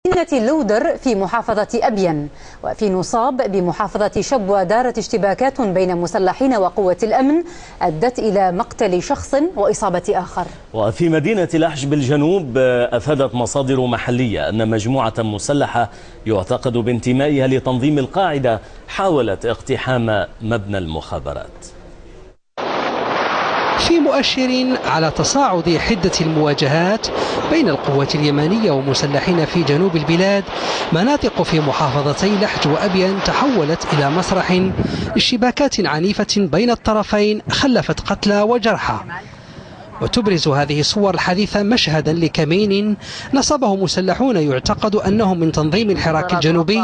مدينة لودر في محافظة أبين. وفي نصاب بمحافظة شبوة دارت اشتباكات بين مسلحين وقوة الأمن أدت إلى مقتل شخص وإصابة آخر. وفي مدينة لحج بالجنوب أفادت مصادر محلية أن مجموعة مسلحة يعتقد بانتمائها لتنظيم القاعدة حاولت اقتحام مبنى المخابرات. في مؤشر على تصاعد حدة المواجهات بين القوات اليمنية ومسلحين في جنوب البلاد، مناطق في محافظتي لحج وأبين تحولت إلى مسرح اشتباكات عنيفة بين الطرفين خلفت قتلى وجرحى. وتبرز هذه الصور الحديثة مشهدا لكمين نصبه مسلحون يعتقد أنهم من تنظيم الحراك الجنوبي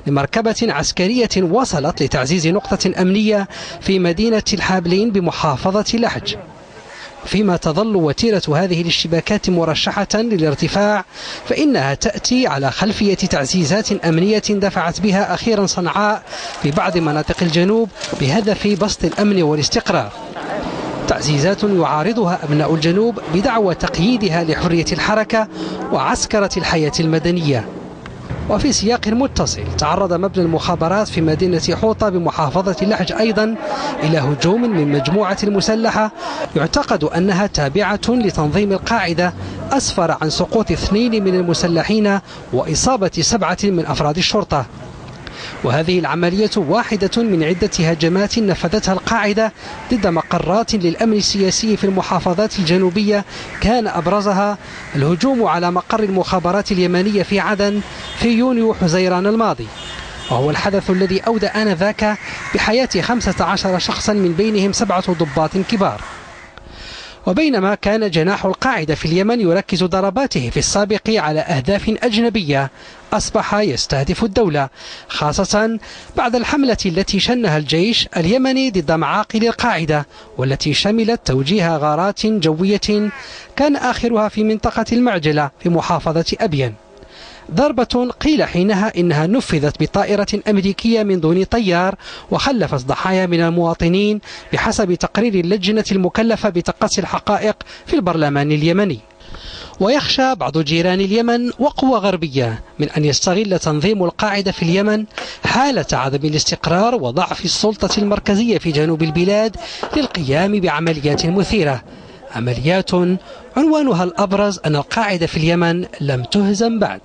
لمركبة عسكرية وصلت لتعزيز نقطة أمنية في مدينة الحابلين بمحافظة لحج. فيما تظل وتيرة هذه الاشتباكات مرشحة للارتفاع، فإنها تأتي على خلفية تعزيزات أمنية دفعت بها أخيرا صنعاء في بعض مناطق الجنوب بهدف بسط الأمن والاستقرار. تعزيزات يعارضها أبناء الجنوب بدعوى تقييدها لحرية الحركة وعسكرة الحياة المدنية. وفي سياق متصل، تعرض مبنى المخابرات في مدينة حوطة بمحافظة لحج أيضا إلى هجوم من مجموعة مسلحة يعتقد أنها تابعة لتنظيم القاعدة، أسفر عن سقوط 2 من المسلحين وإصابة 7 من أفراد الشرطة. وهذه العملية واحدة من عدة هجمات نفذتها القاعدة ضد مقرات للأمن السياسي في المحافظات الجنوبية، كان أبرزها الهجوم على مقر المخابرات اليمنية في عدن في يونيو حزيران الماضي، وهو الحدث الذي أودى آنذاك بحياة 15 شخصا من بينهم 7 ضباط كبار. وبينما كان جناح القاعدة في اليمن يركز ضرباته في السابق على أهداف أجنبية، أصبح يستهدف الدولة، خاصة بعد الحملة التي شنها الجيش اليمني ضد معاقل القاعدة، والتي شملت توجيه غارات جوية كان آخرها في منطقة المعجلة في محافظة أبين. ضربة قيل حينها إنها نفذت بطائرة أمريكية من دون طيار وخلفت ضحايا من المواطنين بحسب تقرير اللجنة المكلفة بتقصي الحقائق في البرلمان اليمني. ويخشى بعض جيران اليمن وقوى غربية من أن يستغل تنظيم القاعدة في اليمن حالة عدم الاستقرار وضعف السلطة المركزية في جنوب البلاد للقيام بعمليات مثيرة، عمليات عنوانها الأبرز أن القاعدة في اليمن لم تهزم بعد.